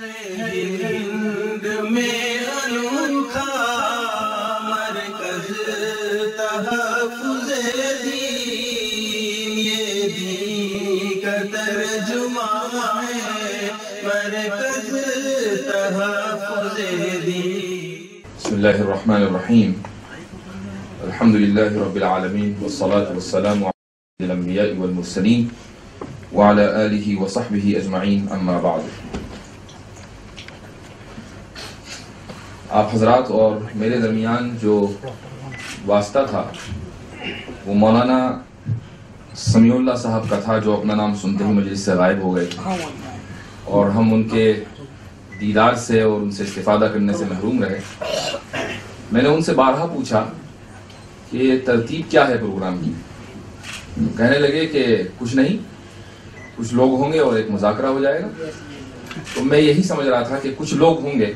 ہند میں انوکھا مرکز تحفظ دین، یہ دین کا ترجمہ ہے مرکز تحفظ دین۔ بسم اللہ الرحمن الرحیم، الحمدللہ رب العالمین، والصلاة والسلام علی الانبیاء والمرسلین وعلی آلہ وصحبہ اجمعین، اما بعد۔ آپ حضرات اور میرے درمیان جو واسطہ تھا وہ مولانا سمیع اللہ صاحب کا تھا، جو اپنا نام سنتے ہی مجلس سے غائب ہو گئے تھے اور ہم ان کے دیدار سے اور ان سے استفادہ کرنے سے محروم رہے۔ میں نے ان سے بارہا پوچھا کہ ترتیب کیا ہے پروگرام کی۔ کہنے لگے کہ کچھ نہیں، کچھ لوگ ہوں گے اور ایک مذاکرہ ہو جائے گا۔ تو میں یہی سمجھ رہا تھا کہ کچھ لوگ ہوں گے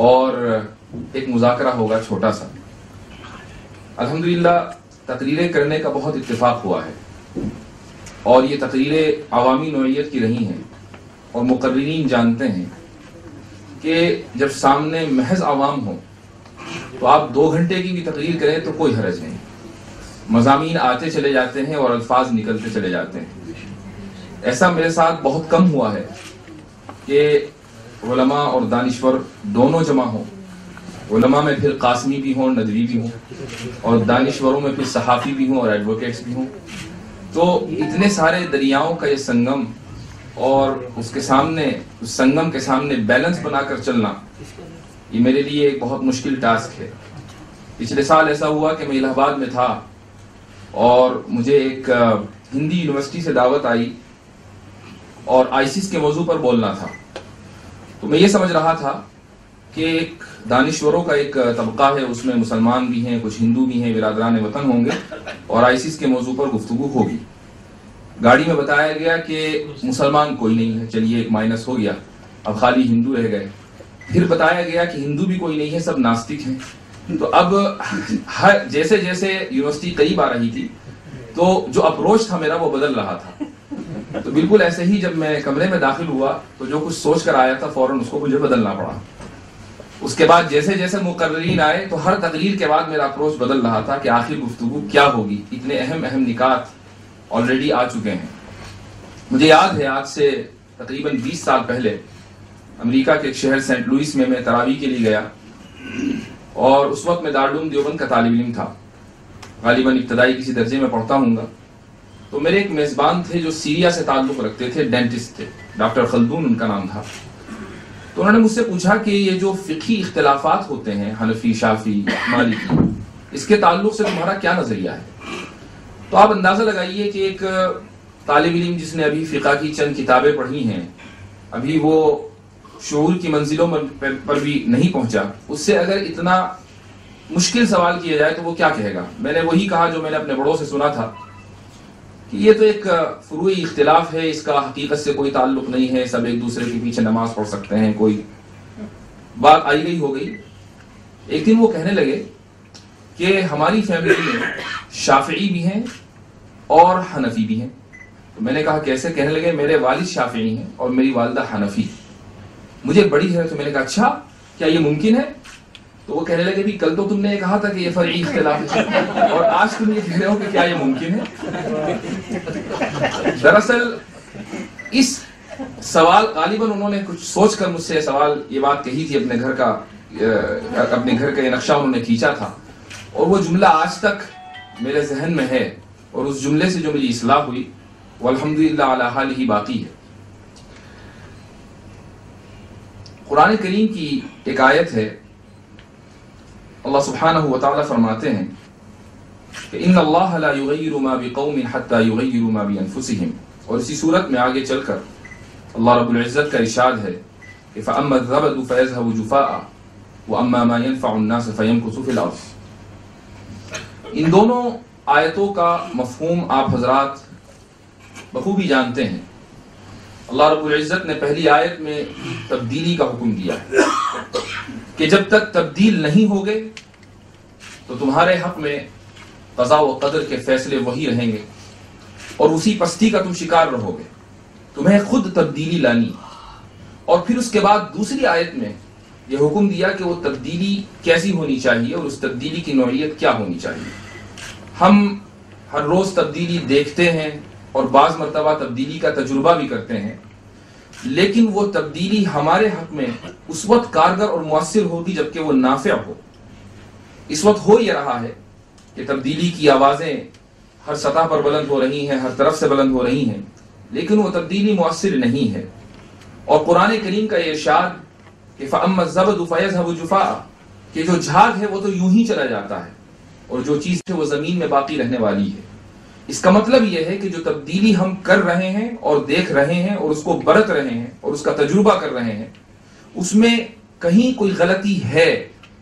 اور ایک مذاکرہ ہوگا چھوٹا سا۔ الحمدللہ تقریریں کرنے کا بہت اتفاق ہوا ہے اور یہ تقریریں عوامی نوعیت کی رہی ہیں، اور مقررین جانتے ہیں کہ جب سامنے محض عوام ہو تو آپ 2 گھنٹے کی بھی تقریر کریں تو کوئی حرج نہیں، مضامین آتے چلے جاتے ہیں اور الفاظ نکلتے چلے جاتے ہیں۔ ایسا میرے ساتھ بہت کم ہوا ہے کہ علماء اور دانشور دونوں جمع ہوں، علماء میں پھر قاسمی بھی ہوں، ندوی بھی ہوں، اور دانشوروں میں پھر صحافی بھی ہوں اور ایڈوکیٹس بھی ہوں۔ تو اتنے سارے دریاؤں کا یہ سنگم، اور اس کے سامنے، اس سنگم کے سامنے بیلنس بنا کر چلنا، یہ میرے لیے ایک بہت مشکل ٹاسک ہے۔ پچھلے سال ایسا ہوا کہ میں الہ آباد میں تھا اور مجھے ایک ہندی یونیورسٹی سے دعوت آئی اور آئسس کے موضوع پر بولنا تھا۔ تو میں یہ سمجھ رہا تھا کہ ایک دانشوروں کا ایک طبقہ ہے، اس میں مسلمان بھی ہیں، کچھ ہندو بھی ہیں، برادران وطن ہوں گے، اور آئسس کے موضوع پر گفتگو ہوگی۔ گاڑی میں بتایا گیا کہ مسلمان کوئی نہیں ہے، چلیے ایک مائنس ہو گیا، اب خالی ہندو رہ گئے۔ پھر بتایا گیا کہ ہندو بھی کوئی نہیں ہے، سب ناستک ہیں۔ تو اب جیسے جیسے یونیورسٹی قریب آ رہی تھی تو جو اپروچ تھا میرا وہ بدل رہا تھا۔ تو بالکل ایسے ہی جب میں کمرے میں داخل ہوا تو جو کچھ سوچ کر آیا تھا فوراً اس کو مجھے بدلنا پڑا۔ اس کے بعد جیسے جیسے مقررین آئے تو ہر تقریر کے بعد میرا اپروچ بدل رہا تھا کہ آخر گفتگو کیا ہوگی۔ اتنے اہم نکات آلریڈی آ چکے ہیں۔ مجھے یاد ہے آج سے تقریباً 20 سال پہلے امریکہ کے ایک شہر سینٹ لوئس میں تراویح کے لیے گیا، اور اس وقت میں دارالعلوم دیوبند کا طالب علم تھا، غالباً ابتدائی کسی درجے میں پڑھتا ہوں گا۔ تو میرے ایک میزبان تھے جو سیریا سے تعلق رکھتے تھے، ڈینٹسٹ تھے، ڈاکٹر خلدون ان کا نام تھا۔ تو انہوں نے مجھ سے پوچھا کہ یہ جو فقہی اختلافات ہوتے ہیں، حنفی، شافعی، مالکی، اس کے تعلق سے تمہارا کیا نظریہ ہے؟ تو آپ اندازہ لگائیے کہ ایک طالب علم جس نے ابھی فقہ کی چند کتابیں پڑھی ہیں، ابھی وہ شعور کی منزلوں پر بھی نہیں پہنچا، اس سے اگر اتنا مشکل سوال کیا جائے تو وہ کیا کہے گا؟ میں نے وہی کہا جو میں نے اپنے بڑوں سے سنا تھا کہ یہ تو ایک فروعی اختلاف ہے، اس کا حقیقت سے کوئی تعلق نہیں ہے، سب ایک دوسرے کے پیچھے نماز پڑھ سکتے ہیں، کوئی بات آئی گئی ہو گئی۔ ایک دن وہ کہنے لگے کہ ہماری فیملی میں شافعی بھی ہیں اور حنفی بھی ہیں۔ تو میں نے کہا کیسے؟ کہنے لگے میرے والد شافعی ہیں اور میری والدہ حنفی۔ مجھے بڑی ہے، تو میں نے کہا اچھا کیا یہ ممکن ہے؟ تو وہ کہنے لگے بھی کل تو تم نے یہ کہا تھا کہ یہ فرعی اختلاف ہے اور آج تم یہ کہہ رہے ہو کہ کیا یہ ممکن ہے؟ دراصل اس سوال غالباً انہوں نے کچھ سوچ کر مجھ سے یہ بات کہی تھی، اپنے گھر کا یہ نقشہ انہوں نے کھینچا تھا، اور وہ جملہ آج تک میرے ذہن میں ہے، اور اس جملے سے جو مجھے اصلاح ہوئی والحمدللہ علی حالہ باقی ہے۔ قرآن کریم کی ایک آیت ہے، اللہ سبحانہ وتعالی فرماتے ہیں کہ ان اللہ لا یغیر ما بقوم حتی یغیروا ما بانفسہم، اور اسی صورت میں آگے چل کر اللہ رب العزت کا ارشاد ہے کہ فاما الزبد فیذهب جفاء واما ما ينفع الناس فيمكث في الارض۔ ان دونوں آیتوں کا مفہوم آپ حضرات بخوبی جانتے ہیں۔ اللہ رب العزت نے پہلی آیت میں تبدیلی کا حکم دیا ہے کہ جب تک تبدیل نہیں ہوگے تو تمہارے حق میں قضاء و قدر کے فیصلے وہی رہیں گے اور اسی پستی کا تم شکار رہو گے۔ تمہیں خود تبدیلی لانی اور پھر اس کے بعد دوسری آیت میں یہ حکم دیا کہ وہ تبدیلی کیسی ہونی چاہیے اور اس تبدیلی کی نوعیت کیا ہونی چاہیے. ہم ہر روز تبدیلی دیکھتے ہیں اور بعض مرتبہ تبدیلی کا تجربہ بھی کرتے ہیں، لیکن وہ تبدیلی ہمارے حق میں اس وقت کارگر اور مؤثر ہوگی جبکہ وہ نافع ہو. اس وقت ہو یہ رہا ہے کہ تبدیلی کی آوازیں ہر سطح پر بلند ہو رہی ہیں، ہر طرف سے بلند ہو رہی ہیں، لیکن وہ تبدیلی مؤثر نہیں ہے. اور قرآن کریم کا یہ ارشاد کہ فَأَمَّا الزَّبَدُ فَيَذْهَبُ جُفَاءً، کہ جو جھاگ ہے وہ تو یوں ہی چلا جاتا ہے اور جو چیز ہے وہ زمین میں باقی رہنے والی ہے. اس کا مطلب یہ ہے کہ جو تبدیلی ہم کر رہے ہیں اور دیکھ رہے ہیں اور اس کو برت رہے ہیں اور اس کا تجربہ کر رہے ہیں، اس میں کہیں کوئی غلطی ہے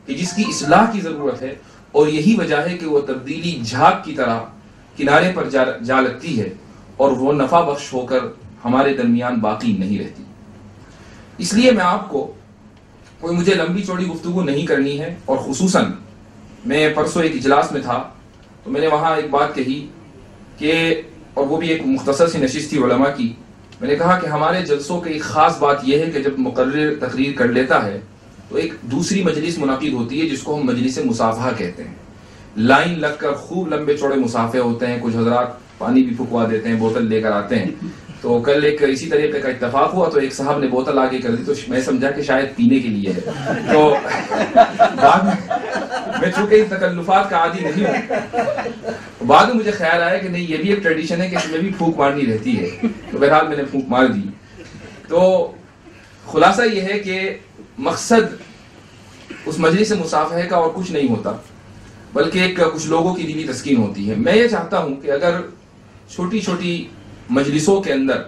کہ جس کی اصلاح کی ضرورت ہے، اور یہی وجہ ہے کہ وہ تبدیلی جھاگ کی طرح کنارے پر جا لگتی ہے اور وہ نفع بخش ہو کر ہمارے درمیان باقی نہیں رہتی. اس لیے میں آپ کو کوئی مجھے لمبی چوڑی گفتگو نہیں کرنی ہے، اور خصوصاً میں پرسوں ایک اجلاس میں تھا تو میں نے وہاں ایک بات کہی کہ، اور وہ بھی ایک مختصر سی نشست تھی علماء کی. میں نے کہا کہ ہمارے جلسوں کی ایک خاص بات یہ ہے کہ جب مقرر تقریر کر لیتا ہے تو ایک دوسری مجلس منعقد ہوتی ہے جس کو ہم مجلس مصافحہ کہتے ہیں. لائن لگ کر خوب لمبے چوڑے مصافحے ہوتے ہیں، کچھ حضرات پانی بھی پھکوا دیتے ہیں، بوتل لے کر آتے ہیں. تو کل ایک اسی طریقے کا اتفاق ہوا تو ایک صاحب نے بوتل آگے کر دی تو میں سمجھا کہ شاید پینے کے لیے ہے. تو بعد میں چونکہ ان تکلفات کا عادی نہیں ہوں، بعد میں مجھے خیال آیا کہ نہیں، یہ بھی ایک ٹریڈیشن ہے کہ اس میں بھی پھونک مارنی رہتی ہے. تو بہرحال میں نے پھونک مار دی. تو خلاصہ یہ ہے کہ مقصد اس مجلس مصافحہ کا اور کچھ نہیں ہوتا، بلکہ ایک کچھ لوگوں کی دلی تسکین ہوتی ہے. میں یہ چاہتا ہوں کہ اگر چھوٹی چھوٹی مجلسوں کے اندر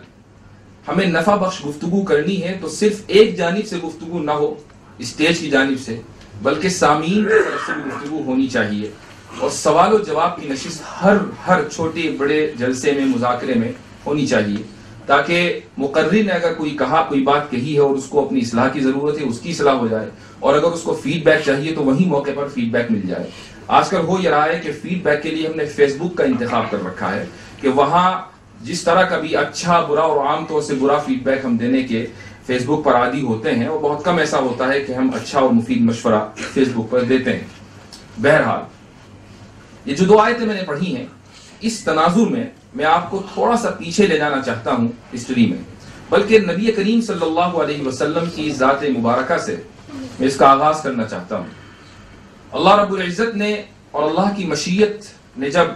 ہمیں نفع بخش گفتگو کرنی ہے تو صرف ایک جانب سے گفتگو نہ ہو اسٹیج کی جانب سے، بلکہ سامعین کی طرف سے بھی گفتگو ہونی چاہیے، اور سوال و جواب کی نشست ہر چھوٹے بڑے جلسے میں مذاکرے میں ہونی چاہیے، تاکہ مقرر نے اگر کوئی بات کہی ہے اور اس کو اپنی اصلاح کی ضرورت ہے اس کی اصلاح ہو جائے، اور اگر اس کو فیڈ بیک چاہیے تو وہی موقع پر فیڈ بیک مل جائے. آج کل ہو یہ رہا ہے کہ فیڈ بیک کے لیے ہم نے فیس بک کا انتخاب کر رکھا ہے کہ وہاں جس طرح کا بھی اچھا برا اور عام طور سے برا فیڈ بیک ہم دینے کے فیس بک پر عادی ہوتے ہیں، اور بہت کم ایسا ہوتا ہے کہ ہم اچھا اور مفید مشورہ فیس بک پر دیتے ہیں. بہرحال یہ جو 2 آیتیں میں نے پڑھی ہیں، اس تناظر میں میں آپ کو تھوڑا سا پیچھے لے جانا چاہتا ہوں ہسٹری میں، بلکہ نبی کریم صلی اللہ علیہ وسلم کی ذات مبارکہ سے میں اس کا آغاز کرنا چاہتا ہوں. اللہ رب العزت نے اور اللہ کی مشیت نے جب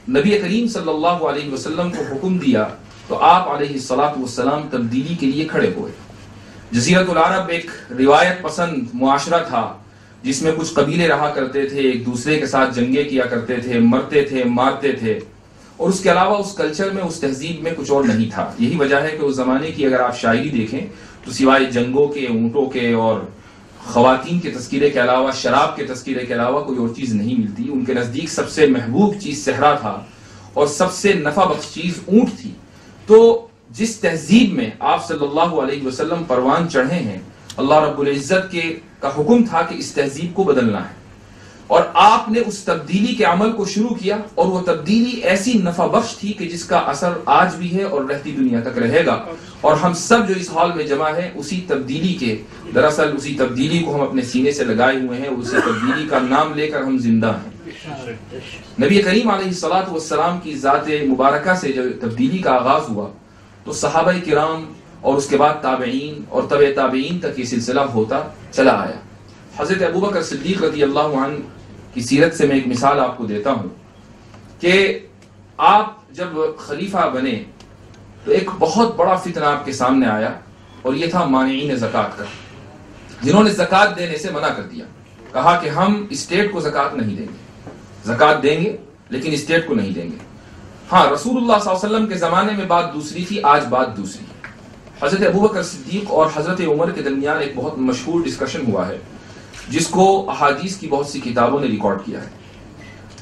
نبی کریم صلی اللہ علیہ وسلم کو حکم دیا تو آپ علیہ الصلاۃ والسلام تبدیلی کے لیے کھڑے ہوئے. جزیرۃ العرب ایک روایت پسند معاشرہ تھا جس میں کچھ قبیلے رہا کرتے تھے، ایک دوسرے کے ساتھ جنگیں کیا کرتے تھے، مرتے تھے، مارتے تھے، اور اس کے علاوہ اس کلچر میں، اس تہذیب میں کچھ اور نہیں تھا. یہی وجہ ہے کہ اس زمانے کی اگر آپ شاعری دیکھیں تو سوائے جنگوں کے، اونٹوں کے اور خواتین کے تذکرے کے علاوہ، شراب کے تذکرے کے علاوہ کوئی اور چیز نہیں ملتی. ان کے نزدیک سب سے محبوب چیز صحرا تھا اور سب سے نفع بخش چیز اونٹ تھی. تو جس تہذیب میں آپ صلی اللہ علیہ وسلم پروان چڑھے ہیں، اللہ رب العزت کا حکم تھا کہ اس تہذیب کو بدلنا ہے، اور آپ نے اس تبدیلی کے عمل کو شروع کیا، اور وہ تبدیلی ایسی نفع بخش تھی کہ جس کا اثر آج بھی ہے اور رہتی دنیا تک رہے گا. اور ہم سب جو اس حال میں جمع ہیں اسی تبدیلی کے، دراصل اسی تبدیلی کو ہم اپنے سینے سے لگائے ہوئے ہیں، اسی تبدیلی کا نام لے کر ہم زندہ ہیں. نبی کریم علیہ الصلاۃ والسلام کی ذات مبارکہ سے جب تبدیلی کا آغاز ہوا تو صحابہ کرام اور اس کے بعد تابعین اور تبع تابعین تک یہ سلسلہ ہوتا چلا آیا. حضرت ابوبکر صدیق رضی اللہ عنہ کی سیرت سے میں ایک مثال آپ کو دیتا ہوں کہ آپ جب خلیفہ بنے تو ایک بہت بڑا فتنہ آپ کے سامنے آیا، اور یہ تھا مانعین زکوٰۃ کا، جنہوں نے زکوٰۃ دینے سے منع کر دیا. کہا کہ ہم اسٹیٹ کو زکوٰۃ نہیں دیں گے، زکوٰۃ دیں گے لیکن اسٹیٹ کو نہیں دیں گے. ہاں، رسول اللہ صلی اللہ علیہ وسلم کے زمانے میں بات دوسری تھی، آج بات دوسری. حضرت ابوبکر صدیق اور حضرت عمر کے درمیان ایک بہت مشہور ڈسکشن ہوا ہے جس کو احادیث کی بہت سی کتابوں نے ریکارڈ کیا ہے.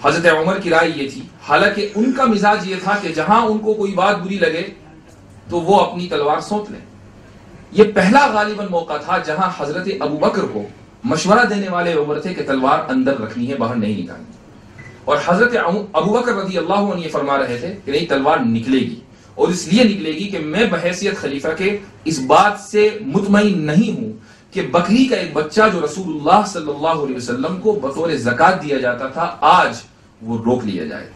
حضرت عمر کی رائے یہ تھی، حالانکہ ان کا مزاج یہ تھا کہ جہاں ان کو کوئی بات بری لگے تو وہ اپنی تلوار سونپ لیں. یہ پہلا غالباً موقع تھا جہاں حضرت ابوبکر کو مشورہ دینے والے عمر تھے کہ تلوار اندر رکھنی ہے، باہر نہیں نکالنی. اور حضرت ابوبکر رضی اللہ عنہ یہ فرما رہے تھے کہ نہیں، تلوار نکلے گی. اور اس لیے نکلے گی کہ میں بحیثیت خلیفہ کے اس بات سے مطمئن نہیں ہوں کہ بکری کا ایک بچہ جو رسول اللہ صلی اللہ علیہ وسلم کو بطور زکوٰۃ دیا جاتا تھا آج وہ روک لیا جائے۔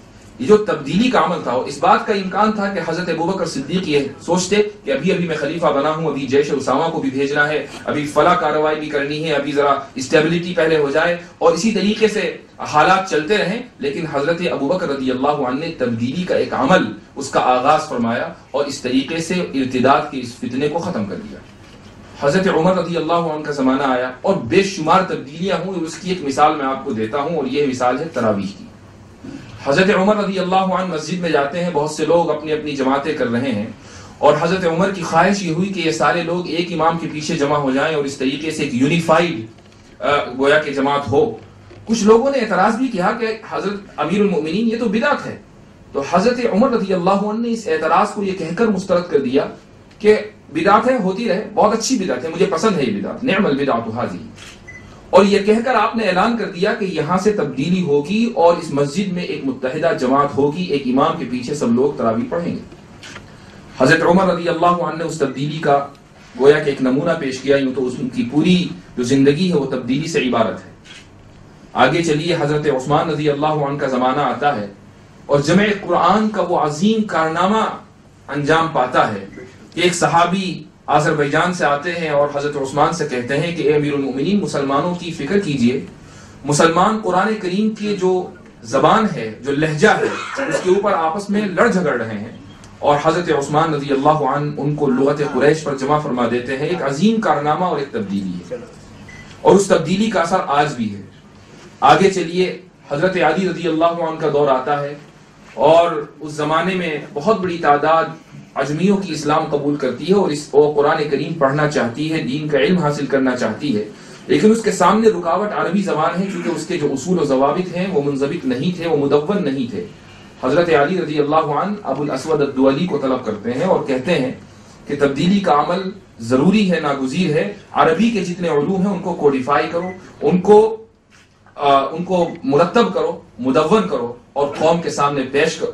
یہ جو تبدیلی کا عمل تھا، اس بات کا امکان تھا کہ حضرت ابوبکر صدیق یہ سوچتے کہ ابھی میں خلیفہ بنا ہوں، ابھی جیش اسامہ کو بھی بھیجنا ہے، ابھی فلاں کارروائی بھی کرنی ہے، ابھی ذرا اسٹیبلٹی پہلے ہو جائے، اور اسی طریقے سے حالات چلتے رہیں۔ لیکن حضرت ابوبکر رضی اللہ عنہ نے تبدیلی کا ایک عمل اس کا آغاز فرمایا اور اس طریقے سے ارتداد کے اس فتنے کو ختم کر دیا۔ حضرت عمر رضی اللہ عنہ کا زمانہ آیا اور بے شمار تبدیلیاں ہوئی، اس کی ایک مثال میں آپ کو دیتا ہوں، اور یہ مثال ہے تراویح کی۔ حضرت عمر رضی اللہ عنہ مسجد میں جاتے ہیں، بہت سے لوگ اپنی اپنی جماعتیں کر رہے ہیں، اور حضرت عمر کی خواہش یہ ہوئی کہ یہ سارے لوگ ایک امام کے پیچھے جمع ہو جائیں اور اس طریقے سے ایک یونیفائڈ گویا کہ جماعت ہو۔ کچھ لوگوں نے اعتراض بھی کیا کہ حضرت امیر المؤمنین یہ تو بدعت ہے، تو حضرت عمر رضی اللہ عنہ نے اس اعتراض کو یہ کہہ کر مسترد کر دیا کہ بدعت ہے، ہوتی رہے، بہت اچھی بدعت ہے، مجھے پسند ہے یہ بدعت، نعم البدعۃ ھذہ۔ اور یہ کہہ کر آپ نے اعلان کر دیا کہ یہاں سے تبدیلی ہوگی اور اس مسجد میں ایک متحدہ جماعت ہوگی، ایک امام کے پیچھے سب لوگ تراویح پڑھیں گے۔ حضرت عمر رضی اللہ عنہ نے اس تبدیلی کا گویا کہ ایک نمونہ پیش کیا، یوں تو ان کی پوری جو زندگی ہے وہ تبدیلی سے عبارت ہے۔ آگے چلیے، حضرت عثمان رضی اللہ عنہ کا زمانہ آتا ہے اور جمع قرآن کا وہ عظیم کارنامہ انجام پاتا ہے کہ ایک صحابی آذربائیجان سے آتے ہیں اور حضرت عثمان سے کہتے ہیں کہ اے امیر المؤمنین، مسلمانوں کی فکر کیجئے، مسلمان قرآن کریم کی جو زبان ہے، جو لہجہ ہے، اس کے اوپر آپس میں لڑ جھگڑ رہے ہیں، اور حضرت عثمان رضی اللہ عنہ ان کو لغت قریش پر جمع فرما دیتے ہیں۔ ایک عظیم کارنامہ اور ایک تبدیلی ہے، اور اس تبدیلی کا اثر آج بھی ہے۔ آگے چلیے، حضرت علی رضی اللہ عنہ کا دور آتا ہے، اور اس زمانے میں بہت بڑی تعداد عجمیوں کی اسلام قبول کرتی ہے اور وہ قرآن کریم پڑھنا چاہتی ہے، دین کا علم حاصل کرنا چاہتی ہے، لیکن اس کے سامنے رکاوٹ عربی زبان ہے، کیونکہ اس کے جو اصول و ضوابط ہیں وہ منضبط نہیں تھے، وہ مدون نہیں تھے۔ حضرت علی رضی اللہ عنہ ابو الاسود الدولی کو طلب کرتے ہیں اور کہتے ہیں کہ تبدیلی کا عمل ضروری ہے، ناگزیر ہے، عربی کے جتنے علوم ہیں ان کو کوڈیفائی کرو، ان کو مرتب کرو، مدون کرو اور قوم کے سامنے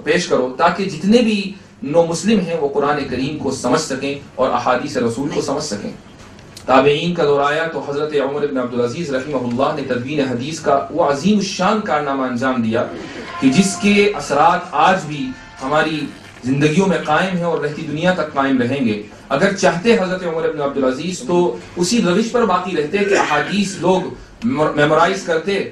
پیش کرو، تاکہ جتنے بھی نو مسلم ہیں وہ قرآن کریم کو سمجھ سکیں اور احادیث رسول کو سمجھ سکیں۔ تابعین کا دور آیا تو حضرت عمر بن عبدالعزیز رحمہ اللہ نے تدوین حدیث کا وہ عظیم الشان کارنامہ انجام دیا کہ جس کے اثرات آج بھی ہماری زندگیوں میں قائم ہیں اور رہتی دنیا تک قائم رہیں گے۔ اگر چاہتے حضرت عمر بن عبدالعزیز تو اسی روش پر باقی رہتے کہ احادیث لوگ میمورائز کرتے،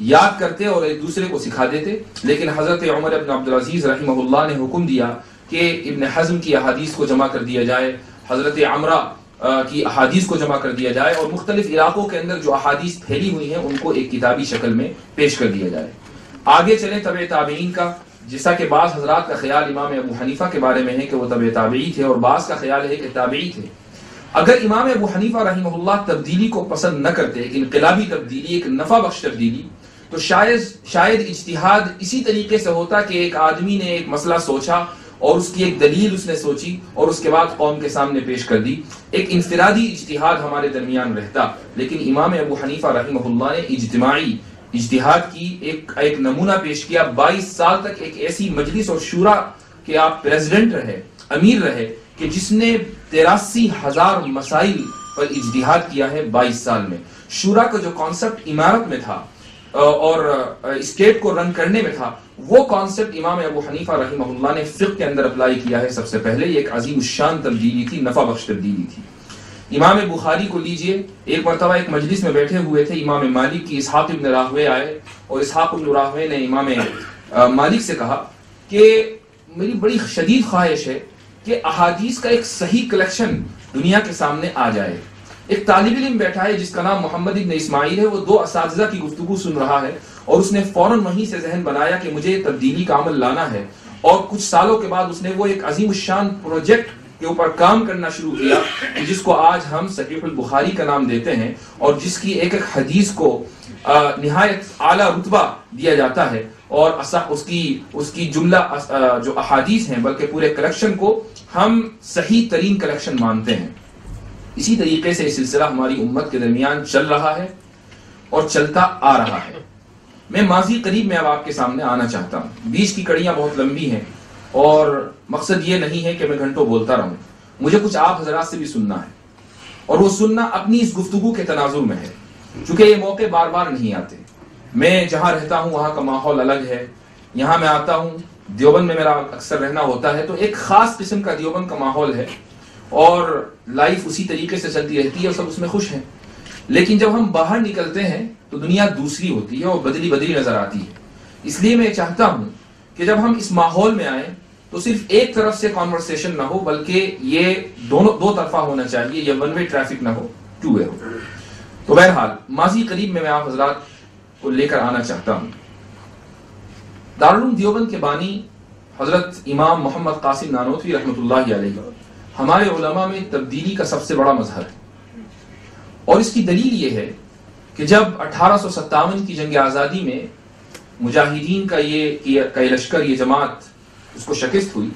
یاد کرتے اور ایک دوسرے کو سکھا دیتے، لیکن حضرت عمر بن عبدالعزیز رحمہ اللہ نے حکم دیا کہ ابن حزم کی احادیث کو جمع کر دیا جائے، حضرت عمرہ کی احادیث کو جمع کر دیا جائے، اور مختلف علاقوں کے اندر جو احادیث پھیلی ہوئی ہیں ان کو ایک کتابی شکل میں پیش کر دیا جائے۔ آگے چلیں تبع تابعین کا، جیسا کہ بعض حضرات کا خیال امام ابو حنیفہ کے بارے میں ہے کہ وہ تبع تابعی تھے، اور بعض کا خیال ہے کہ تابعی تھے۔ اگر امام ابو حنیفہ رحمہ اللہ تبدیلی کو پسند نہ کرتے، ایک انقلابی تبدیلی، ایک نفع بخش تبدیلی، تو شاید اجتہاد اسی طریقے سے ہوتا کہ ایک آدمی نے ایک مسئلہ سوچا اور اس کی ایک دلیل اس نے سوچی اور اس کے بعد قوم کے سامنے پیش کر دی، ایک انفرادی اجتہاد ہمارے درمیان رہتا۔ لیکن امام ابو حنیفہ رحمہ اللہ نے اجتماعی اجتہاد کی ایک نمونہ پیش کیا۔ 22 سال تک ایک ایسی مجلس اور شورا کہ آپ پریزیڈنٹ رہے، امیر رہے، کہ جس نے 83,000 مسائل پر اجتہاد کیا ہے 22 سال میں۔ شورا کا جو کانسیپٹ امارت میں تھا اور اسٹیٹ کو رن کرنے میں تھا، وہ کانسیپٹ امام ابو حنیفہ رحمہ اللہ نے فقہ کے اندر اپلائی کیا ہے سب سے پہلے۔ یہ ایک عظیم الشان تبدیلی تھی، نفع بخش تبدیلی تھی۔ امام بخاری کو لیجئے، ایک مرتبہ ایک مجلس میں بیٹھے ہوئے تھے، امام مالک کی اسحاق ابن راہوے آئے اور اسحاق ابن راہوے نے امام مالک سے کہا کہ میری بڑی شدید خواہش ہے کہ احادیث کا ایک صحیح کلیکشن دنیا کے سامنے آ جائے۔ ایک طالب علم بیٹھا ہے جس کا نام محمد ابن اسماعیل ہے، وہ 2 اساتذہ کی گفتگو سن رہا ہے اور اس نے فوراً وہیں سے ذہن بنایا کہ مجھے تبدیلی کا عمل لانا ہے، اور کچھ سالوں کے بعد اس نے وہ ایک عظیم الشان پروجیکٹ کے اوپر کام کرنا شروع کیا جس کو آج ہم صحیح البخاری کا نام دیتے ہیں، اور جس کی ایک ایک حدیث کو نہایت اعلیٰ رتبہ دیا جاتا ہے، اور اس کی جملہ جو احادیث ہیں بلکہ پورے کلیکشن کو ہم صحیح ترین کلیکشن مانتے ہیں۔ اسی طریقے سے یہ سلسلہ ہماری امت کے درمیان چل رہا ہے اور چلتا آ رہا ہے۔ میں ماضی قریب میں اب آپ کے سامنے آنا چاہتا ہوں، بیچ کی کڑیاں بہت لمبی ہیں، اور مقصد یہ نہیں ہے کہ میں گھنٹوں بولتا رہوں، مجھے کچھ آپ حضرات سے بھی سننا ہے، اور وہ سننا اپنی اس گفتگو کے تناظر میں ہے، چونکہ یہ موقع بار بار نہیں آتے۔ میں جہاں رہتا ہوں وہاں کا ماحول الگ ہے، یہاں میں آتا ہوں، دیوبند میں میرا اکثر رہنا ہوتا ہے، تو ایک خاص قسم کا دیوبند کا ماحول ہے اور لائف اسی طریقے سے چلتی رہتی ہے اور سب اس میں خوش ہیں۔ لیکن جب ہم باہر نکلتے ہیں تو دنیا دوسری ہوتی ہے اور بدلی بدلی نظر آتی ہے۔ اس لیے میں چاہتا ہوں کہ جب ہم اس ماحول میں آئیں تو صرف ایک طرف سے کانورسیشن نہ ہو، بلکہ یہ دو طرفہ ہونا چاہیے، یہ ون وے ٹریفک نہ ہو، ٹو وے ہو۔ تو بہرحال ماضی قریب میں آپ حضرات کو لے کر آنا چاہتا ہوں۔ دارالعلوم دیوبند کے بانی حضرت امام محمد قاسم نانوتوی رحمۃ اللہ علیہ ہمارے علماء میں تبدیلی کا سب سے بڑا مظہر ہے، اور اس کی دلیل یہ ہے کہ جب 1857 کی جنگ آزادی میں مجاہدین کا یہ لشکر، یہ جماعت اس کو شکست ہوئی،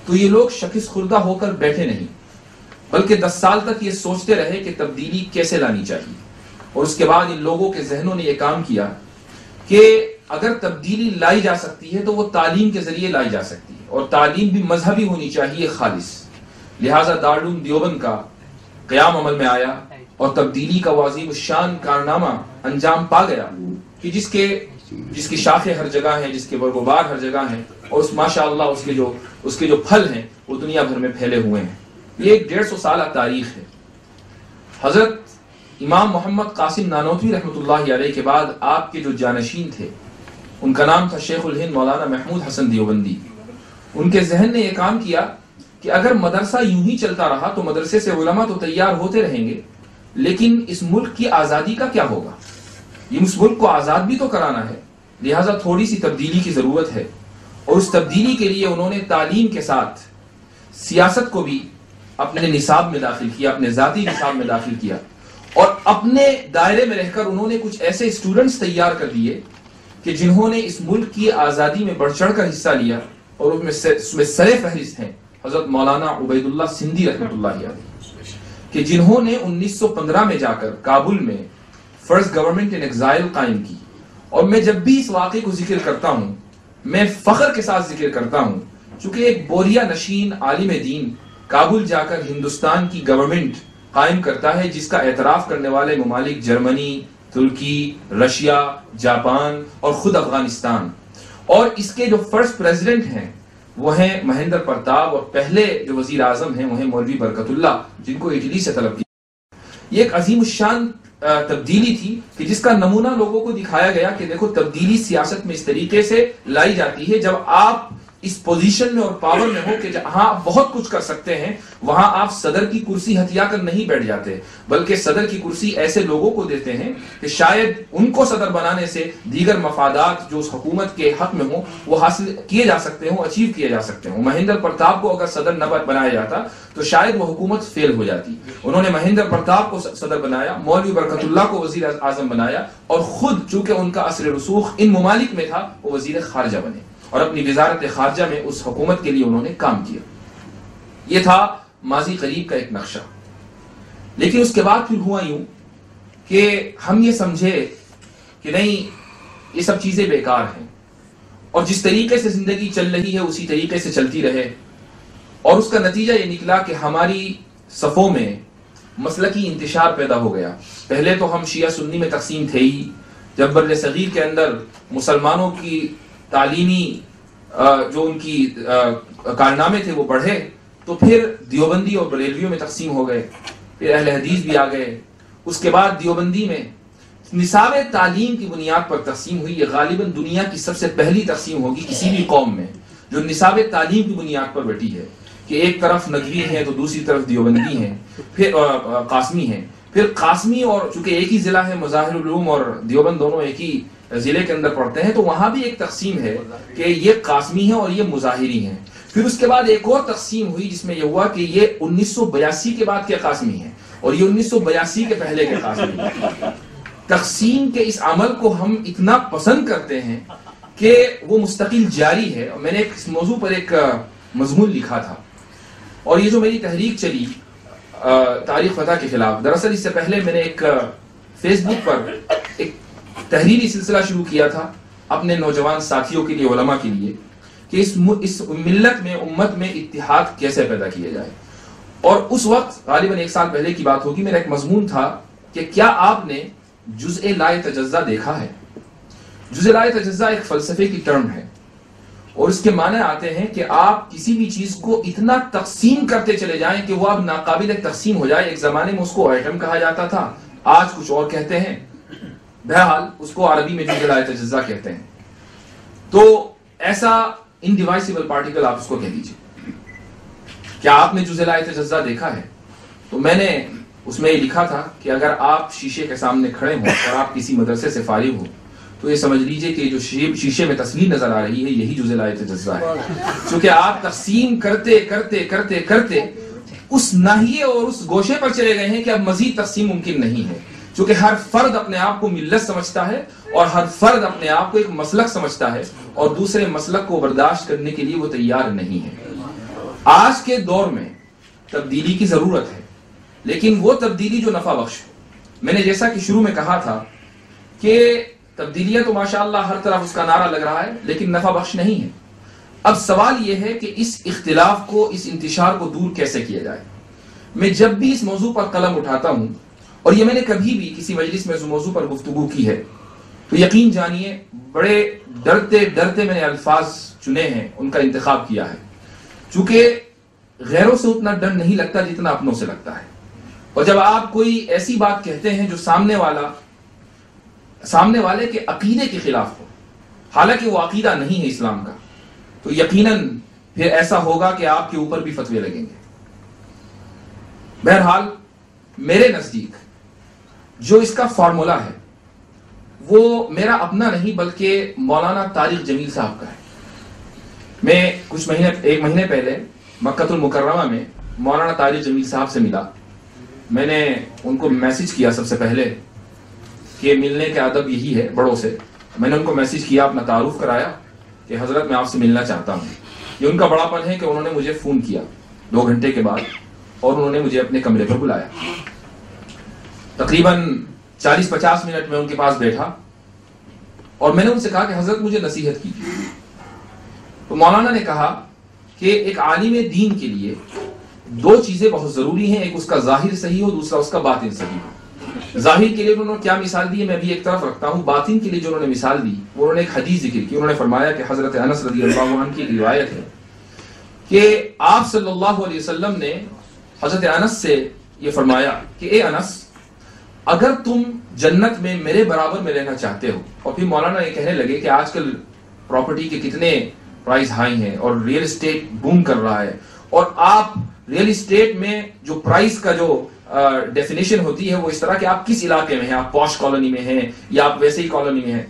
تو یہ لوگ شکست خوردہ ہو کر بیٹھے نہیں، بلکہ 10 سال تک یہ سوچتے رہے کہ تبدیلی کیسے لانی چاہیے۔ اور اس کے بعد ان لوگوں کے ذہنوں نے یہ کام کیا کہ اگر تبدیلی لائی جا سکتی ہے تو وہ تعلیم کے ذریعے لائی جا سکتی ہے، اور تعلیم بھی مذہبی ہونی چاہیے، خالص۔ لہٰذا دارالعلوم دیوبند کا قیام عمل میں آیا اور تبدیلی کا وہ عظیم الشان کارنامہ انجام پا گیا کہ جس کی شاخیں ہر جگہ ہیں، جس کے برگ و بار ہر جگہ ہیں، اور ماشاءاللہ اس کے جو پھل ہیں وہ دنیا بھر میں پھیلے ہوئے ہیں۔ یہ ایک 150 سالہ تاریخ ہے۔ حضرت امام محمد قاسم نانوتوی رحمۃ اللہ علیہ کے بعد آپ کے جو جانشین تھے، ان کا نام تھا شیخ الہند مولانا محمود حسن دیوبندی۔ ان کے ذہن نے یہ کام کیا کہ اگر مدرسہ یوں ہی چلتا رہا تو مدرسے سے علماء تو تیار ہوتے رہیں گے، لیکن اس ملک کی آزادی کا کیا ہوگا؟ اس ملک کو آزاد بھی تو کرانا ہے، لہٰذا تھوڑی سی تبدیلی کی ضرورت ہے۔ اور اس تبدیلی کے لیے انہوں نے تعلیم کے ساتھ سیاست کو بھی اپنے نصاب میں داخل کیا، اپنے ذاتی نصاب میں داخل کیا، اور اپنے دائرے میں رہ کر انہوں نے کچھ ایسے اسٹوڈنٹس تیار کر دیے کہ جنہوں نے اس ملک کی آزادی میں بڑھ چڑھ کر حصہ لیا، اور اس میں سر فہرست ہیں حضرت مولانا عبید اللہ سندھی رحمۃ اللہ علیہ، کہ جنہوں نے 1915 میں جا کر کابل میں فرسٹ گورنمنٹ ان ایگزائل قائم کی۔ اور میں جب بھی اس واقعے کو ذکر کرتا ہوں میں فخر کے ساتھ ذکر کرتا ہوں، چونکہ ایک بوریا نشین عالم دین کابل جا کر ہندوستان کی گورنمنٹ قائم کرتا ہے، جس کا اعتراف کرنے والے ممالک جرمنی، ترکی، رشیا، جاپان اور خود افغانستان، اور اس کے جو فرسٹ پریزیڈنٹ ہیں وہ ہیں مہندر پرتاپ، اور پہلے جو وزیر اعظم ہیں وہ ہیں مولوی برکت اللہ، جن کو اٹلی سے طلب کیا۔ یہ ایک عظیم الشان تبدیلی تھی کہ جس کا نمونہ لوگوں کو دکھایا گیا کہ دیکھو تبدیلی سیاست میں اس طریقے سے لائی جاتی ہے، جب آپ اس پوزیشن میں اور پاور میں ہو کہ جہاں بہت کچھ کر سکتے ہیں، وہاں آپ صدر کی کرسی ہتھیا کر نہیں بیٹھ جاتے، بلکہ صدر کی کرسی ایسے لوگوں کو دیتے ہیں کہ شاید ان کو صدر بنانے سے دیگر مفادات جو اس حکومت کے حق میں ہوں وہ حاصل کیے جا سکتے ہوں، اچیو کیے جا سکتے ہوں۔ مہندر پرتاپ کو اگر صدر نہ بنایا جاتا تو شاید وہ حکومت فیل ہو جاتی۔ انہوں نے مہندر پرتاپ کو صدر بنایا، مولوی برکت اللہ کو وزیر اعظم بنایا، اور خود چونکہ ان کا اثر رسوخ ان ممالک میں تھا وہ وزیر خارجہ بنے، اور اپنی وزارت خارجہ میں اس حکومت کے لیے انہوں نے کام کیا۔ یہ تھا ماضی قریب کا ایک نقشہ۔ لیکن اس کے بعد پھر ہوا یوں کہ ہم یہ سمجھے کہ نہیں، یہ سب چیزیں بیکار ہیں، اور جس طریقے سے زندگی چل رہی ہے اسی طریقے سے چلتی رہے، اور اس کا نتیجہ یہ نکلا کہ ہماری صفوں میں مسلکی انتشار پیدا ہو گیا۔ پہلے تو ہم شیعہ سنی میں تقسیم تھے ہی، جب بر صغیر کے اندر مسلمانوں کی تعلیمی جو ان کی کارنامے تھے وہ بڑھے، تو پھر دیوبندی اور بریلویوں میں تقسیم ہو گئے، پھر اہل حدیث بھی آ گئے۔ اس کے بعد دیوبندی میں نصاب تعلیم کی بنیاد پر تقسیم ہوئی۔ یہ غالباً دنیا کی سب سے پہلی تقسیم ہوگی کسی بھی قوم میں جو نصاب تعلیم کی بنیاد پر بیٹھی ہے، کہ ایک طرف ندوی ہیں تو دوسری طرف دیوبندی ہیں، پھر قاسمی ہیں، پھر قاسمی، اور چونکہ ایک ہی ضلع ہے، مظاہر العلوم اور دیوبند دونوں ایک ہی ضلع کے اندر پڑھتے ہیں، تو وہاں بھی ایک تقسیم ہے کہ یہ قاسمی ہیں اور یہ مظاہری ہیں۔ پھر اس کے بعد ایک اور تقسیم ہوئی جس میں یہ ہوا کہ یہ 1982 کے بعد کے قاسمی ہیں اور یہ 1982 کے پہلے کے قاسمی ہیں۔ تقسیم کے اس عمل کو ہم اتنا پسند کرتے ہیں کہ وہ مستقل جاری ہے۔ اور میں نے اس موضوع پر ایک مضمون لکھا تھا، اور یہ جو میری تحریک چلی تاریخ فتح کے خلاف، دراصل اس سے پہلے میں نے ایک فیس بک پر ایک تحریری سلسلہ شروع کیا تھا اپنے نوجوان ساتھیوں کے لیے، علماء کے لیے، کہ اس ملت میں امت میں اتحاد کیسے پیدا کیا جائے. اور اس وقت غالباً 1 سال پہلے کی بات ہوگی، میرا ایک مضمون تھا کہ کیا آپ نے جزء لا یتجزا دیکھا ہے؟ جزء لا یتجزا ایک فلسفے کی ٹرم ہے اور اس کے معنی آتے ہیں کہ آپ کسی بھی چیز کو اتنا تقسیم کرتے چلے جائیں کہ وہ اب ناقابل تقسیم ہو جائے. ایک زمانے میں اس کو ایٹم کہا جاتا تھا، آج کچھ اور کہتے ہیں، بہرحال اس کو عربی میں جزء لا یتجزا کہتے ہیں. تو ایسا انڈیوائسیبل پارٹیکل آپ اس کو کہہ دیجیے. کیا آپ نے جزء لا یتجزا دیکھا ہے؟ تو میں نے اس میں یہ لکھا تھا کہ اگر آپ شیشے کے سامنے کھڑے ہوں اور آپ کسی مدرسے سے فارغ ہو تو یہ سمجھ لیجئے کہ جو شیشے میں تصویر نظر آ رہی ہے یہی جزء لا یتجزا ہے. چونکہ آپ تقسیم کرتے کرتے کرتے کرتے اس ناحیے اور اس گوشے پر چلے گئے ہیں کہ اب مزید تقسیم ممکن نہیں ہے. چونکہ ہر فرد اپنے آپ کو ملت سمجھتا ہے اور ہر فرد اپنے آپ کو ایک مسلک سمجھتا ہے اور دوسرے مسلک کو برداشت کرنے کے لیے وہ تیار نہیں ہے. آج کے دور میں تبدیلی کی ضرورت ہے، لیکن وہ تبدیلی جو نفع بخش ہو. میں نے جیسا کہ شروع میں کہا تھا کہ تبدیلیاں تو ماشاءاللہ ہر طرف اس کا نعرہ لگ رہا ہے لیکن نفع بخش نہیں ہے. اب سوال یہ ہے کہ اس اختلاف کو، اس انتشار کو دور کیسے کیا جائے. میں جب بھی اس موضوع پر قلم اٹھاتا ہوں، اور یہ میں نے کبھی بھی کسی مجلس میں اس موضوع پر گفتگو کی ہے، تو یقین جانیے بڑے ڈرتے ڈرتے میں نے الفاظ چنے ہیں، ان کا انتخاب کیا ہے. چونکہ غیروں سے اتنا ڈر نہیں لگتا جتنا اپنوں سے لگتا ہے. اور جب آپ کوئی ایسی بات کہتے ہیں جو سامنے والے کے عقیدے کے خلاف ہو، حالانکہ وہ عقیدہ نہیں ہے اسلام کا، تو یقیناً پھر ایسا ہوگا کہ آپ کے اوپر بھی فتوے لگیں گے. بہرحال میرے نزدیک جو اس کا فارمولا ہے وہ میرا اپنا نہیں بلکہ مولانا طارق جمیل صاحب کا ہے. میں ایک مہینے پہلے مکہ المکرمہ میں مولانا طارق جمیل صاحب سے ملا. میں نے ان کو میسج کیا سب سے پہلے کہ ملنے کا ادب یہی ہے بڑوں سے. میں نے ان کو میسج کیا، اپنا تعارف کرایا کہ حضرت میں آپ سے ملنا چاہتا ہوں. یہ ان کا بڑا پن ہے کہ انہوں نے مجھے فون کیا 2 گھنٹے کے بعد اور انہوں نے مجھے اپنے کمرے پر بلایا. تقریباً 40-50 منٹ میں ان کے پاس بیٹھا اور میں نے ان سے کہا کہ حضرت مجھے نصیحت کیجیے. تو مولانا نے کہا کہ ایک عالم دین کے لیے 2 چیزیں بہت ضروری ہیں، ایک اس کا ظاہر صحیح ہو، دوسرا اس کا باطن صحیح ہو. ظاہر کے لیے انہوں نے کیا مثال دی ہے میں بھی ایک طرف رکھتا ہوں. باطن کے لیے جو انہوں نے مثال دی وہ انہوں نے ایک حدیث ذکر کی. انہوں نے فرمایا کہ حضرت انس رضی اللہ عنہ کی روایت ہے کہ آپ صلی اللہ علیہ وسلم نے حضرت انس سے یہ فرمایا کہ اے انس، اگر تم جنت میں میرے برابر میں رہنا چاہتے ہو. اور پھر مولانا یہ کہنے لگے کہ آج کل پراپرٹی کے کتنے پرائز ہائی ہیں اور ریل اسٹیٹ بوم کر رہا ہے، اور آپ ریل اسٹیٹ میں جو پرائز کا جو ڈیفینیشن ہوتی ہے وہ اس طرح کہ آپ کس علاقے میں ہیں، آپ پوش کالونی میں ہیں یا آپ ویسے ہی کالونی میں ہیں.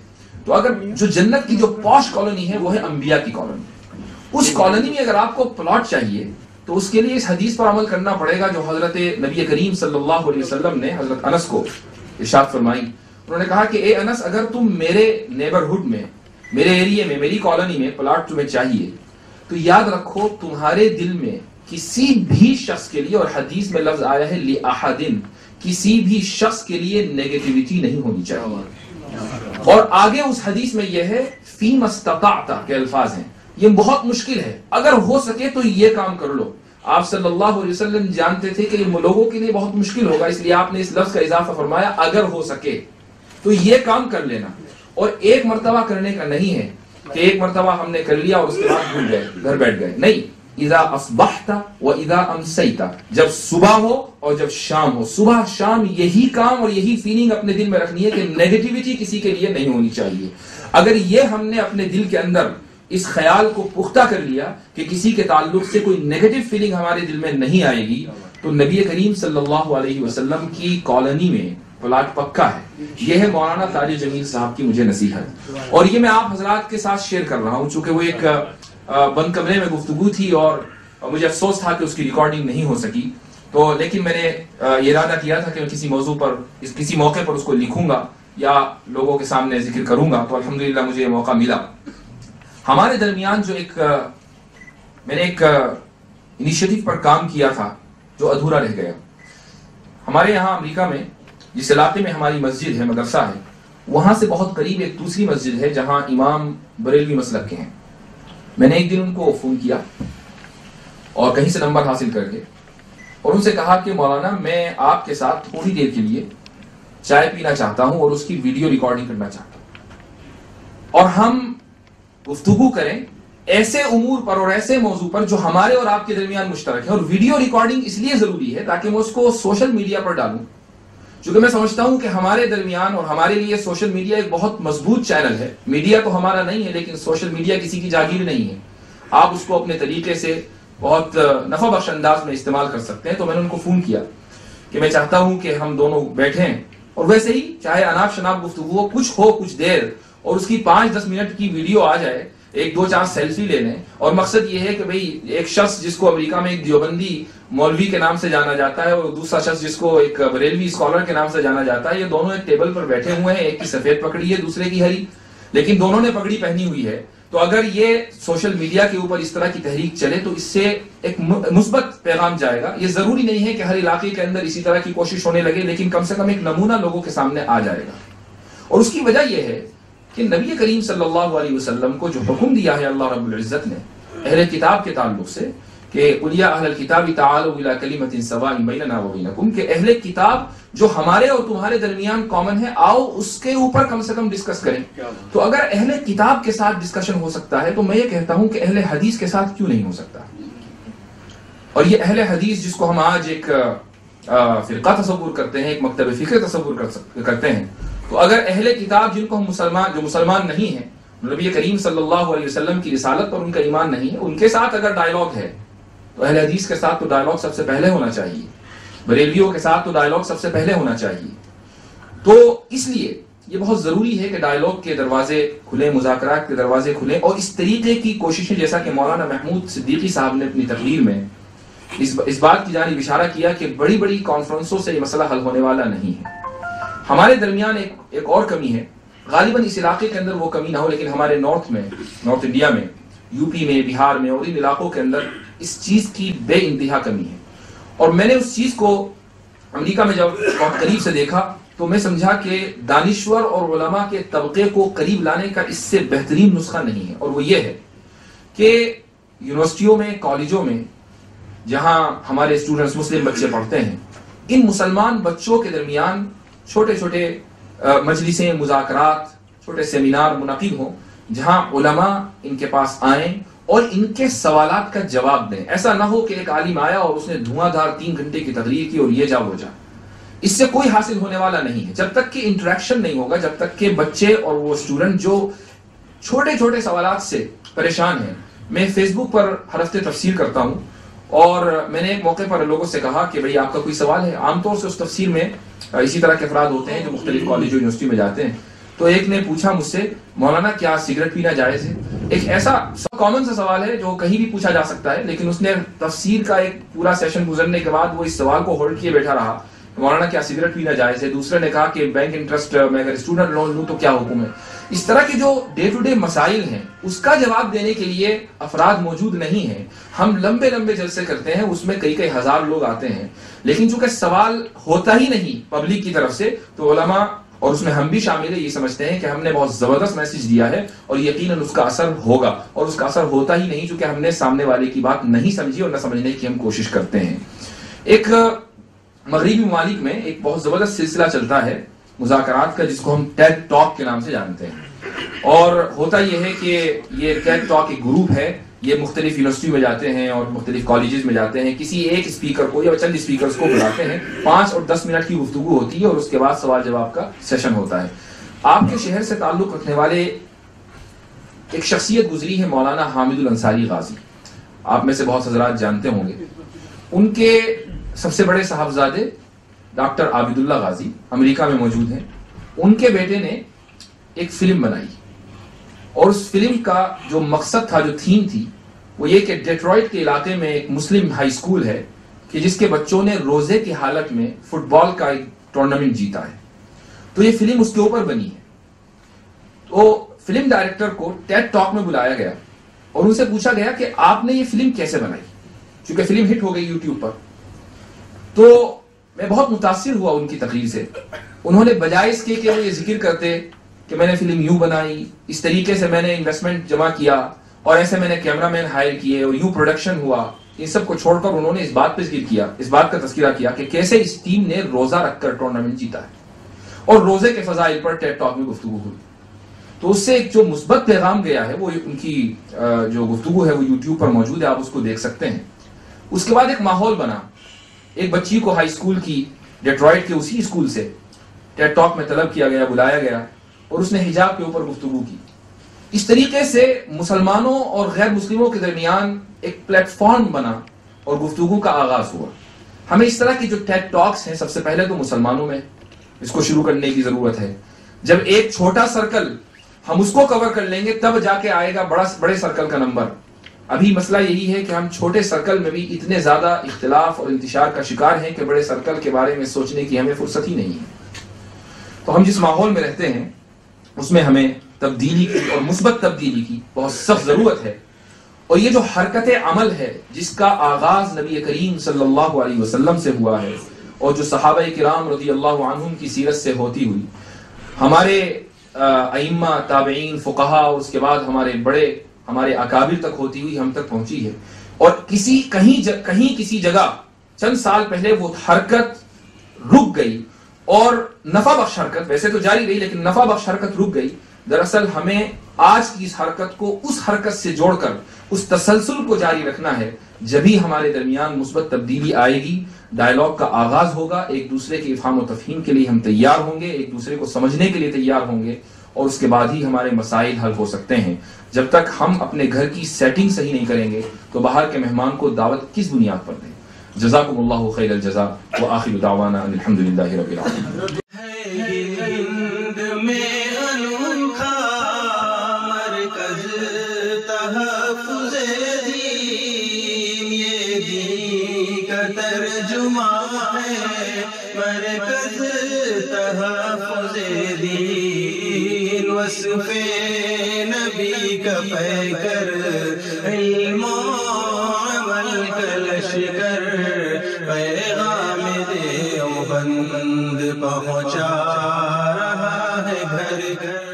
تو اگر جو جنت کی جو پوش کالونی ہے وہ ہے انبیاء کی کالونی. اس کالونی میں اگر آپ کو پلاٹ چاہیے تو اس کے لیے اس حدیث پر عمل کرنا پڑے گا جو حضرت نبی کریم صلی اللہ علیہ وسلم نے حضرت انس کو ارشاد فرمائی. انہوں نے کہا کہ اے انس، اگر تم میرے نیبرہڈ میں، میرے ایریے میں، میری کالونی میں پلاٹ تمہیں چاہیے تو یاد رکھو تمہارے دل میں کسی بھی شخص کے لیے، اور حدیث میں لفظ آیا ہے لِأَحَدٍ، کسی بھی شخص کے لیے نیگیٹیوٹی نہیں ہونی چاہیے. اور آگے اس حدیث میں یہ ہے فِيمَ اسْتَطَعْتَ کے الفاظ ہیں. یہ بہت مشکل ہے، اگر ہو سکے تو یہ کام کر لو. آپ صلی اللہ علیہ وسلم جانتے تھے کہ یہ لوگوں کے لیے بہت مشکل ہوگا، اس لیے آپ نے اس لفظ کا اضافہ فرمایا اگر ہو سکے تو یہ کام کر لینا. اور ایک مرتبہ کرنے کا نہیں ہے کہ ایک مرتبہ ہم نے کر لیا اور اس کے بعد بھول گئے، گھر بیٹھ گئے. نہیں، اذا اصبحت و اذا امسیت، جب صبح ہو اور جب شام ہو، صبح شام یہی کام اور یہی فیلنگ اپنے دل میں رکھنی ہے کہ نیگیٹیوٹی کسی کے لیے نہیں ہونی چاہیے. اگر یہ ہم نے اپنے دل کے اندر اس خیال کو پختہ کر لیا کہ کسی کے تعلق سے کوئی نیگیٹو فیلنگ ہمارے دل میں نہیں آئے گی، تو نبی کریم صلی اللہ علیہ وسلم کی کالونی میں پلاٹ پکا ہے. یہ ہے مولانا طارق جمیل صاحب کی مجھے نصیحت، اور یہ میں آپ حضرات کے ساتھ شیئر کر رہا ہوں چونکہ وہ ایک بند کمرے میں گفتگو تھی اور مجھے افسوس تھا کہ اس کی ریکارڈنگ نہیں ہو سکی. تو لیکن میں نے یہ ارادہ کیا تھا کہ میں کسی موضوع پر، کسی موقع پر اس کو لکھوں گا یا لوگوں کے سامنے ذکر کروں گا. تو الحمدللہ مجھے یہ موقع ملا. ہمارے درمیان جو میں نے ایک انیشیٹو پر کام کیا تھا جو ادھورا رہ گیا. ہمارے یہاں امریکہ میں جس علاقے میں ہماری مسجد ہے، مدرسہ ہے، وہاں سے بہت قریب ایک دوسری مسجد ہے جہاں امام بریلوی مسلک کے ہیں. میں نے ایک دن ان کو فون کیا اور کہیں سے نمبر حاصل کر کے اور ان سے کہا کہ مولانا میں آپ کے ساتھ تھوڑی دیر کے لیے چائے پینا چاہتا ہوں اور اس کی ویڈیو ریکارڈنگ کرنا چاہتا ہوں اور ہم گفتگو کریں ایسے امور پر اور ایسے موضوع پر جو ہمارے اور آپ کے درمیان مشترک ہے. اور ویڈیو ریکارڈنگ اس لیے ضروری ہے تاکہ میں اس کو سوشل میڈیا پر ڈالوں, چونکہ میں سمجھتا ہوں کہ ہمارے درمیان اور ہمارے لیے سوشل میڈیا ایک بہت مضبوط چینل ہے. میڈیا تو ہمارا نہیں ہے لیکن سوشل میڈیا کسی کی جاگیر نہیں ہے, آپ اس کو اپنے طریقے سے بہت نفع بخش انداز میں استعمال کر سکتے ہیں. تو میں نے ان کو فون کیا کہ میں چاہتا ہوں کہ ہم دونوں بیٹھیں اور ویسے ہی چاہے اناپ شناپ گفتگو ہو, کچھ دیر, اور اس کی 5-10 منٹ کی ویڈیو آ جائے, 1-2-4 سیلفی لے لیں. اور مقصد یہ ہے کہ بھئی ایک شخص جس کو امریکہ میں ایک دیوبندی مولوی کے نام سے جانا جاتا ہے اور دوسرا شخص جس کو ایک بریلوی اسکالر کے نام سے جانا جاتا ہے, یہ دونوں ایک ٹیبل پر بیٹھے ہوئے ہیں, ایک کی سفید پگڑی ہے دوسرے کی ہری, لیکن دونوں نے پگڑی پہنی ہوئی ہے. تو اگر یہ سوشل میڈیا کے اوپر اس طرح کی تحریک چلے تو اس سے ایک مثبت پیغام جائے گا. یہ ضروری نہیں ہے کہ ہر علاقے کے اندر اسی طرح کی کوشش ہونے لگے, لیکن کم سے کم ایک نمونہ لوگوں کے سامنے آ جائے گا. اور اس کی وجہ یہ ہے کہ نبی کریم صلی اللہ علیہ وسلم کو جو حکم دیا ہے اللہ رب العزت نے اہل کتاب کے تعلق سے کہ قل یا اہل الکتاب تعالوا الی کلمۃ سواء بیننا وبینکم, کہ اہل کتاب جو ہمارے اور تمہارے درمیان کامن ہے آؤ اس کے اوپر کم سے کم ڈسکس کریں. تو اگر اہل کتاب کے ساتھ ڈسکشن ہو سکتا ہے تو میں یہ کہتا ہوں کہ اہل حدیث کے ساتھ کیوں نہیں ہو سکتا. اور یہ اہل حدیث جس کو ہم آج ایک فرقہ تصور کرتے ہیں, ایک مکتب فکر تصور کرتے ہیں, تو اگر اہل کتاب جن کو ہم مسلمان نہیں ہیں, نبی کریم صلی اللہ علیہ وسلم کی رسالت پر ان کا ایمان نہیں ہے, ان کے ساتھ اگر ڈائلاگ ہے تو اہل حدیث کے ساتھ تو ڈائلاگ سب سے پہلے ہونا چاہیے, بریلویوں کے ساتھ تو ڈائلاگ سب سے پہلے ہونا چاہیے. تو اس لیے یہ بہت ضروری ہے کہ ڈائلاگ کے دروازے کھلیں, مذاکرات کے دروازے کھلیں, اور اس طریقے کی کوششیں جیسا کہ مولانا محمود صدیقی صاحب نے اپنی تقریر میں اس بات کی جانب اشارہ کیا کہ بڑی بڑی کانفرنسوں سے یہ مسئلہ حل ہونے والا نہیں ہے. ہمارے درمیان ایک اور کمی ہے, غالباً اس علاقے کے اندر وہ کمی نہ ہو لیکن ہمارے نارتھ انڈیا میں, یو پی میں, بہار میں اور ان علاقوں کے اندر اس چیز کی بے انتہا کمی ہے. اور میں نے اس چیز کو امریکہ میں جب بہت قریب سے دیکھا تو میں سمجھا کہ دانشور اور علماء کے طبقے کو قریب لانے کا اس سے بہترین نسخہ نہیں ہے, اور وہ یہ ہے کہ یونیورسٹیوں میں, کالجوں میں جہاں ہمارے اسٹوڈنٹس مسلم بچے پڑھتے ہیں, ان مسلمان بچوں کے درمیان چھوٹے چھوٹے مجلسیں, مذاکرات, چھوٹے سیمینار منعقد ہوں جہاں علماء ان کے پاس آئیں اور ان کے سوالات کا جواب دیں. ایسا نہ ہو کہ ایک عالم آیا اور اس نے دھواں دھار 3 گھنٹے کی تقریر کی اور یہ جا وہ جا, اس سے کوئی حاصل ہونے والا نہیں ہے. جب تک کہ انٹریکشن نہیں ہوگا, جب تک کہ بچے اور وہ اسٹوڈنٹ جو چھوٹے چھوٹے سوالات سے پریشان ہیں, میں فیس بک پر ہر ہفتے تفسیر کرتا ہوں اور میں نے ایک موقع پر لوگوں سے کہا کہ بھئی آپ کا کوئی سوال ہے. عام طور سے اس تفسیر میں اسی طرح کے افراد ہوتے ہیں جو مختلف کالج و یونیورسٹی میں جاتے ہیں. تو ایک نے پوچھا مجھ سے, مولانا کیا سگریٹ پینا جائز ہے؟ ایک ایسا کامن سا سوال ہے جو کہیں بھی پوچھا جا سکتا ہے, لیکن اس نے تفسیر کا ایک پورا سیشن گزرنے کے بعد وہ اس سوال کو ہولڈ کیے بیٹھا رہا, مولانا کیا سگریٹ پینا جائز ہے؟ دوسرے نے کہا کہ بینک انٹرسٹ میں اگر اسٹوڈنٹ لون لوں تو کیا حکم ہے؟ اس طرح کے جو ڈے ٹو ڈے مسائل ہیں اس کا جواب دینے کے لیے افراد موجود نہیں ہیں. ہم لمبے لمبے جلسے کرتے ہیں, اس میں کئی ہزار لوگ آتے ہیں, لیکن چونکہ سوال ہوتا ہی نہیں پبلک کی طرف سے, تو علماء اور اس میں ہم بھی شامل ہیں یہ سمجھتے ہیں کہ ہم نے بہت زبردست میسج دیا ہے اور یقیناً اس کا اثر ہوگا, اور اس کا اثر ہوتا ہی نہیں چونکہ ہم نے سامنے والے کی بات نہیں سمجھی اور نہ سمجھنے کی ہم کوشش کرتے ہیں. ایک مغربی ممالک میں ایک بہت زبردست سلسلہ چلتا ہے مذاکرات کا, جس کو ہم ٹیڈ ٹاک کے نام سے جانتے ہیں. اور ہوتا یہ ہے کہ یہ ٹیڈ ٹاک ایک گروپ ہے, یہ مختلف یونیورسٹی میں جاتے ہیں اور مختلف کالجز میں جاتے ہیں, کسی ایک اسپیکر کو یا چند اسپیکرز کو بلاتے ہیں, 5 اور 10 منٹ کی گفتگو ہوتی ہے اور اس کے بعد سوال جواب کا سیشن ہوتا ہے. آپ کے شہر سے تعلق رکھنے والے ایک شخصیت گزری ہے مولانا حامد الانصاری غازی, آپ میں سے بہت حضرات جانتے ہوں گے. ان کے سب سے بڑے صاحبزادے ڈاکٹر عابد اللہ غازی امریکہ میں موجود ہیں. ان کے بیٹے نے ایک فلم بنائی اور اس فلم کا جو مقصد تھا, جو تھیم تھی, وہ یہ کہ ڈیٹرائٹ کے علاقے میں ایک مسلم ہائی اسکول ہے کہ جس کے بچوں نے روزے کی حالت میں فٹ بال کا ایک ٹورنامنٹ جیتا ہے. تو یہ فلم اس کے اوپر بنی ہے. تو فلم ڈائریکٹر کو ٹیڈ ٹاک میں بلایا گیا اور ان سے پوچھا گیا کہ آپ نے یہ فلم کیسے بنائی, چونکہ فلم ہٹ ہو گئی یوٹیوب پر. تو میں بہت متاثر ہوا ان کی تقریر سے. انہوں نے بجائے اس کے کہ وہ یہ ذکر کرتے کہ میں نے فلم یوں بنائی, اس طریقے سے میں نے انویسٹمنٹ جمع کیا اور ایسے میں نے کیمرہ مین ہائر کیے اور یوں پروڈکشن ہوا، ان سب کو چھوڑ کر انہوں نے اس بات پہ ذکر کیا، اس بات کا تذکرہ کیا کہ کیسے اس ٹیم نے روزہ رکھ کر ٹورنامنٹ جیتا ہے اور روزے کے فضائل پر ٹیڈ ٹاک میں گفتگو ہوئی۔ تو اس سے ایک جو مثبت پیغام گیا ہے، وہ ان کی جو گفتگو ہے وہ یوٹیوب پر موجود ہے، آپ اس کو دیکھ سکتے ہیں۔ اس کے بعد ایک ماحول بنا، ایک بچی کو ہائی اسکول کی ڈیٹرائٹ کے اسی اسکول سے ٹیڈ ٹاک میں طلب کیا گیا، بلایا گیا اور اس نے حجاب کے اوپر گفتگو کی۔ اس طریقے سے مسلمانوں اور غیر مسلموں کے درمیان ایک پلیٹ فارم بنا اور گفتگو کا آغاز ہوا۔ ہمیں اس طرح کی جو ٹیڈ ٹاکس ہیں، سب سے پہلے تو مسلمانوں میں اس کو شروع کرنے کی ضرورت ہے۔ جب ایک چھوٹا سرکل ہم اس کو کور کر لیں گے تب جا کے آئے گا بڑے سرکل کا نمبر۔ ابھی مسئلہ یہی ہے کہ ہم چھوٹے سرکل میں بھی اتنے زیادہ اختلاف اور انتشار کا شکار ہیں کہ بڑے سرکل کے بارے میں سوچنے کی ہمیں فرصت ہی نہیں ہے۔ تو ہم جس ماحول میں رہتے ہیں اس میں ہمیں تبدیلی کی اور مثبت تبدیلی کی بہت سخت ضرورت ہے۔ اور یہ جو حرکت عمل ہے جس کا آغاز نبی کریم صلی اللہ علیہ وسلم سے ہوا ہے اور جو صحابہ کرام رضی اللہ عنہم کی سیرت سے ہوتی ہوئی ہمارے ائمہ تابعین فقہا اور اس کے بعد ہمارے اکابر تک ہوتی ہوئی ہم تک پہنچی ہے، اور کہیں کسی جگہ چند سال پہلے وہ حرکت رک گئی اور نفع بخش حرکت ویسے تو جاری رہی لیکن نفع بخش حرکت رک گئی۔ دراصل ہمیں آج کی اس حرکت کو اس حرکت سے جوڑ کر اس تسلسل کو جاری رکھنا ہے، جبھی ہمارے درمیان مثبت تبدیلی آئے گی، ڈائلاگ کا آغاز ہوگا، ایک دوسرے کے افہام و تفہیم کے لیے ہم تیار ہوں گے، ایک دوسرے کو سمجھنے کے لیے تیار ہوں گے، اور اس کے بعد ہی ہمارے مسائل حل ہو سکتے ہیں۔ جب تک ہم اپنے گھر کی سیٹنگ صحیح نہیں کریں گے تو باہر کے مہمان کو دعوت کس بنیاد پر دیں؟ جزاکم اللہ خیر الجزاء وآخر دعوانا الحمدللہ رب العالمین۔ ترجمہ ہے مرکز تحفظ دین، وصف نبی کا پیکر، علم و عمل کا لشکر، پیغام دیوبند پہنچا رہا ہے گھر گھر۔